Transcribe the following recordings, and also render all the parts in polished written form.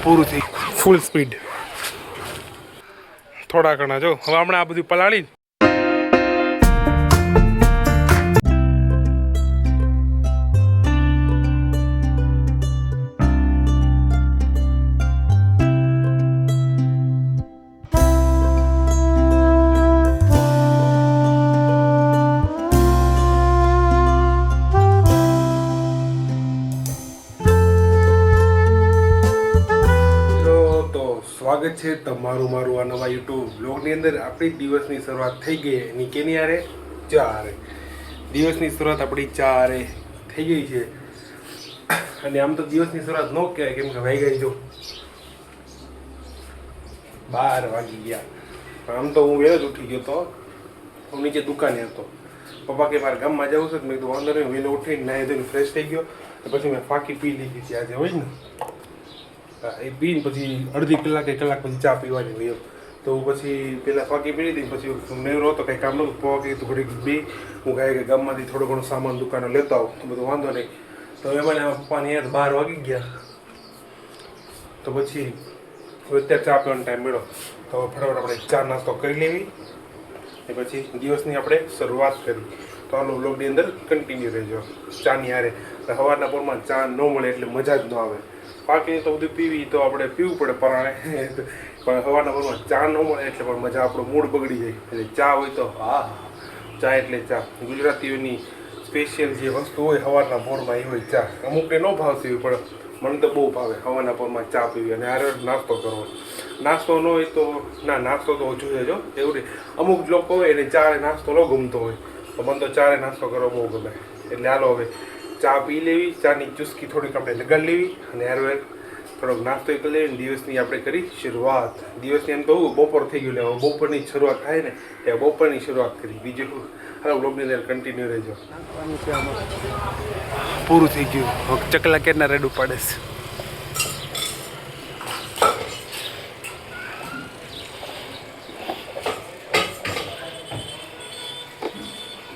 પૂરું થઈ ફૂલ સ્પીડ થોડા ઘણા જો હવે હમણાં આ બધું પલાળી સ્વાગત છે તમારું મારું આ નવા યુટ્યુબ બ્લોગની અંદર આપણી દિવસની શરૂઆત થઈ ગઈ એની કેની આરે ચારે દિવસની શરૂઆત આપણી ચારે થઈ ગઈ છે અને આમ તો દિવસની શરૂઆત ન કહેવાય કેમ કે વાઈ ગઈ જો 12 વાગી ગયા પણ આમ તો હું વહેલો જ ઉઠી ગયો તો હું નીચે દુકાને હતો પપ્પા કે મારે ગામમાં જવું છે મેં કીધું વાંધો નહીં વહેલો ઉઠીને નાહી ધોઈને ફ્રેશ થઈ ગયો પછી મેં ફાંકી પી લીધી હતી આજે હોય ને એ પીને પછી અડધી કલાક પછી ચા પીવાની હોય તો પછી પહેલાં ફાંકી પી લીધી પછી નેવરો હતો કંઈ કામ નહોતું પવા કીધું ઘડીક બી હું ગાય ગામમાંથી થોડો ઘણો સામાન દુકાને લેતો આવું તો બધું વાંધો નહીં તો એમાં પપ્પાને યાર 12 વાગી ગયા તો પછી અત્યારે ચા પીવાનો ટાઈમ મળ્યો તો ફટાફટ આપણે ચા નાસ્તો કરી લેવી એ પછી દિવસની આપણે શરૂઆત કરી તો આનો બ્લોગની અંદર કન્ટિન્યુ રહેજો ચાની હારે સવારના પોરમાં ચા ન મળે એટલે મજા જ ન આવે બાકી તો બધું પીવી તો આપણે પીવું પડે પરાણે પણ સવારના પોરમાં ચા ન મળે એટલે પણ મજા આપણો મૂડ બગડી જાય એટલે ચા હોય તો હા ચા એટલે ચા ગુજરાતીઓની સ્પેશિયલ જે વસ્તુ હોય સવારના પોરમાં એ હોય ચા અમુકને ન ભાવતી હોય પણ મને તો બહુ ભાવે સવારના પોરમાં ચા પીવી અને આરે નાસ્તો કરવો નાસ્તો ન હોય તો ના નાસ્તો તો જોઈએ જો એવું નહીં અમુક લોકો હોય એને ચા નાસ્તો ન ગમતો હોય તો મને તો ચારે નાસ્તો કરવો બહુ ગમે એટલે હાલો હવે ચા પી લેવી ચાની ચુસ્કી થોડીક આપણે લગાડી લેવી અને હારવાર થોડોક નાસ્તો કરી લેવી દિવસની આપણે કરી શરૂઆત દિવસની એમ તો બપોર થઈ ગયું એટલે બપોરની શરૂઆત થાય ને એ બપોરની શરૂઆત કરી બીજું હાલો બ્લોગની અંદર કન્ટિન્યુ રહેજો પૂરું થઈ ગયું ચકલા કેરના રેડ ઉપાડે છે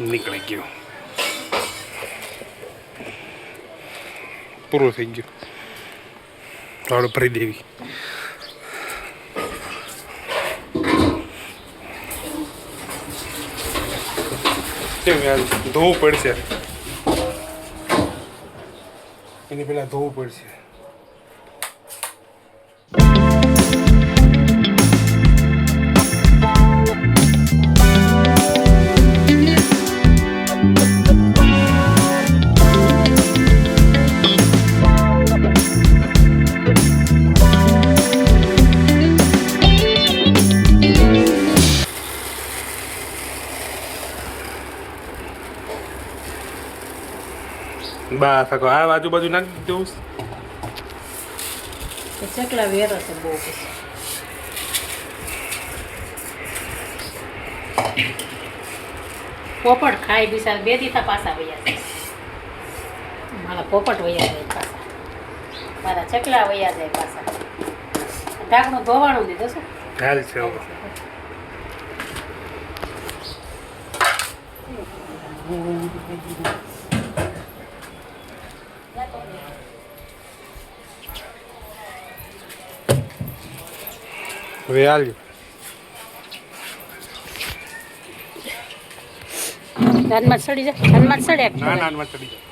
નીકળી ગયું પૂરું થઈ ગયું આપણે ભરી દેવી ધોવું પડશે એની પહેલાં ધોવું પડશે બસ આ આજુબાજુ નાખી દઉં ચકલા વેરો છે બહુ પોપટ ખાઈ બિચાર બે દીધા પાછા વયા જાય મારા પોપટ વયા જાય પાછા મારા ચકલા વયા જાય પાછા ઢાંકણું ધોવાણું દીધું છે હાલ છે હવે હાલ ધનમાં સડી જાય ધનમાં સડે ના નાનમાં ચડી જાય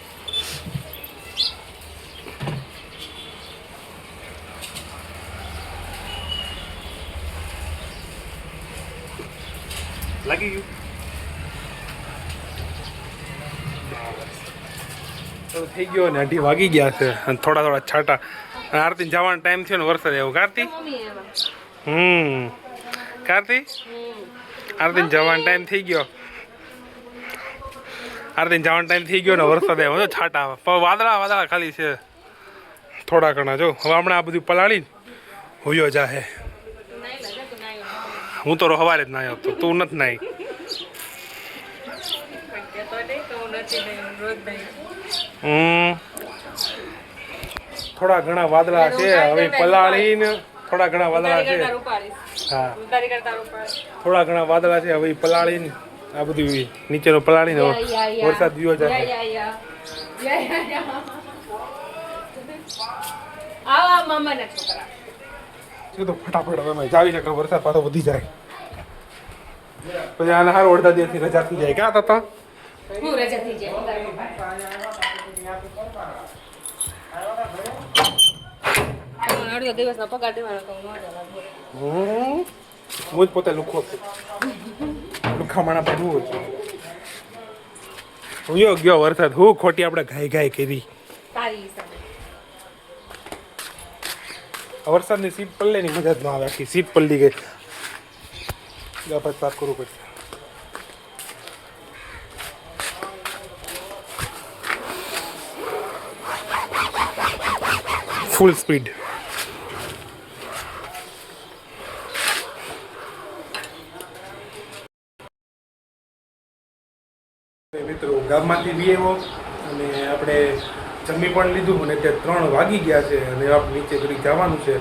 લાગી ગયું થઈ ગયો ને 8 વાગી ગયા છે અને થોડા થોડા છાંટા આરતી જવાનો ટાઈમ થયો ને વરસાદ આવ્યો કાર્તી કાર્તી આરતી જવાનો ટાઈમ થઈ ગયો આરતી જવાનો ટાઈમ થઈ ગયો ને વરસાદ આવ્યો છાંટા વાદળા વાદળા ખાલી છે થોડા ઘણા જો હવે હમણાં આ બધું પલાળીને હોયો જાહે હું તો સવારે જ નાયો તો તું નથી નાઈ થોડા ઘણા વાદળા છે હવે પલાળીને થોડા ઘણા વાદળા છે હા થોડા ઘણા વાદળા છે હવે પલાળીને આ બધું નીચેનો પલાળીને વરસાદ વિયો જાય આવા મામાના છોકરા એ તો ફટાફટ હવે જાવી શકે વરસાદ પાછો વધી જાય પછી આને હારો અડધા દિવસની રજા થઈ જાય ક્યાં હતા હું રજા થઈ જાય અડધો દિવસનો પગાર દેવાનો કહું ન હું જ પોતે લુખો છું લુખામણા પર હું છું હું ગયો વરસાદ હું ખોટી આપણે ઘાય કરી તારી હિસાબે વરસાદની સીટ પલ્લે ની મજા જ ના આવે આખી સીટ પલ્લી ગઈ પછી સાફ કરવું પડશે ફૂલ સ્પીડ મિત્રો ગામમાંથી બી આવ્યો અને આપણે જમી પણ લીધું અને તે 3 વાગી ગયા છે અને આપણે નીચે ઘડી જવાનું છે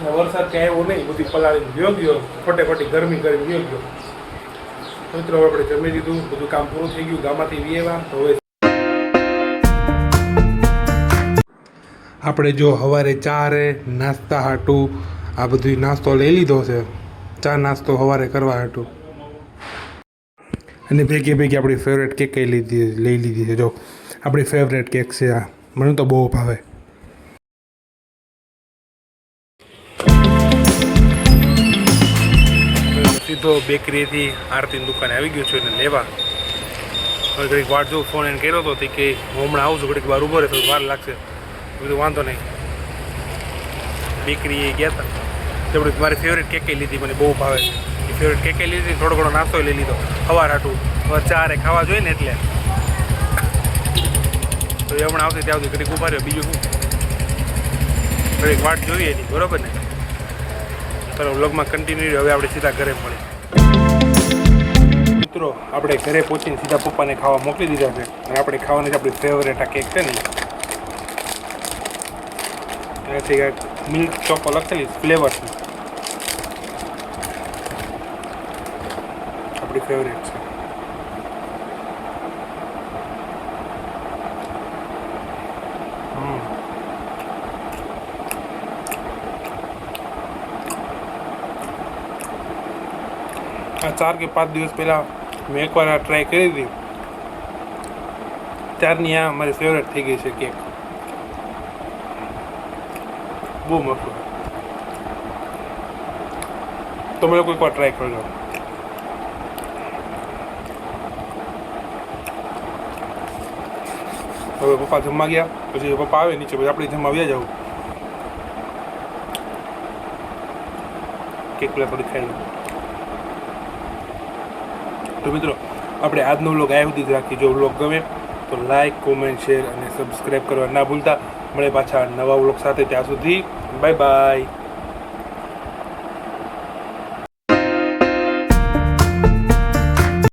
વરસાદ ક્યાં આવ્યો નહીં બધી પલાળીને ગયો ખોટે ખોટી ગરમી કરીને ગયો મિત્રો હવે આપણે જમી લીધું બધું કામ પૂરું થઈ ગયું ગામમાંથી બી આવ્યા તો હવે આપણે જો સવારે ચારે નાસ્તા હાટું આ બધું નાસ્તો લઈ લીધો છે ચા નાસ્તો સવારે કરવા હાટું અને ભેગી આપણી ફેવરેટ કેક લઈ લીધી છે જો આપણી ફેવરેટ કેક છે આ મને તો બહુ ભાવે સીધો બેકરીથી આરતીની દુકાને આવી ગયો છું એને લેવા હવે ઘડીક વાટ જો ફોન એને કર્યો હતો કે હું હમણાં આવું છું ઘડીક વાર ઊભો રહે તો વાર લાગશે બધું વાંધો નહીં બેકરી ગયા હતા તે મારી ફેવરેટ કેક લીધી મને બહુ ભાવે ફેવરેટ કેક લીધી થોડો ઘણો નાસ્તો લઈ લીધો સવાર હાટું હવે ચારે ખાવા જોઈએ ને એટલે તો એ હમણાં આવતી ત્યાં સુધી ઘડીક ઉભા રહ્યો બીજું શું ઘડીક વાટ જોઈએ એની બરોબર ને ચાલો વ્લોગમાં કન્ટિન્યુ હવે આપણે સીધા ઘરે મળી મિત્રો આપણે ઘરે પહોંચીને સીધા પપ્પાને ખાવા મોકલી દીધા છે અને આપણે ખાવાની આપણી ફેવરેટ આ કેક છે ને એનાથી કાંઈક મિલ્ક ચોકો લખેલી ફ્લેવર છે આપણી ફેવરેટ છે આ 4 કે 5 દિવસ પહેલાં મેં એકવાર આ ટ્રાય કરી હતી ત્યારની આ મારી ફેવરેટ થઈ ગઈ છે કેક બહુ મસ્ત તમે લોકો એકવાર ટ્રાય કરજો હવે પપ્પા જમવા ગયા પછી પપ્પા આવે નીચે પછી આપણે જમવા આવ્યા જાવ કેક પેલા થોડી ખાઈ લો તો મિત્રો આપણે આજનો વ્લોગ આ સુધી જ રાખીએ જો વ્લોગ ગમે તો લાઈક કોમેન્ટ શેર અને સબસ્ક્રાઈબ કરવા ના ભૂલતા મળે પાછા નવા વ્લોગ સાથે ત્યાં સુધી બાય બાય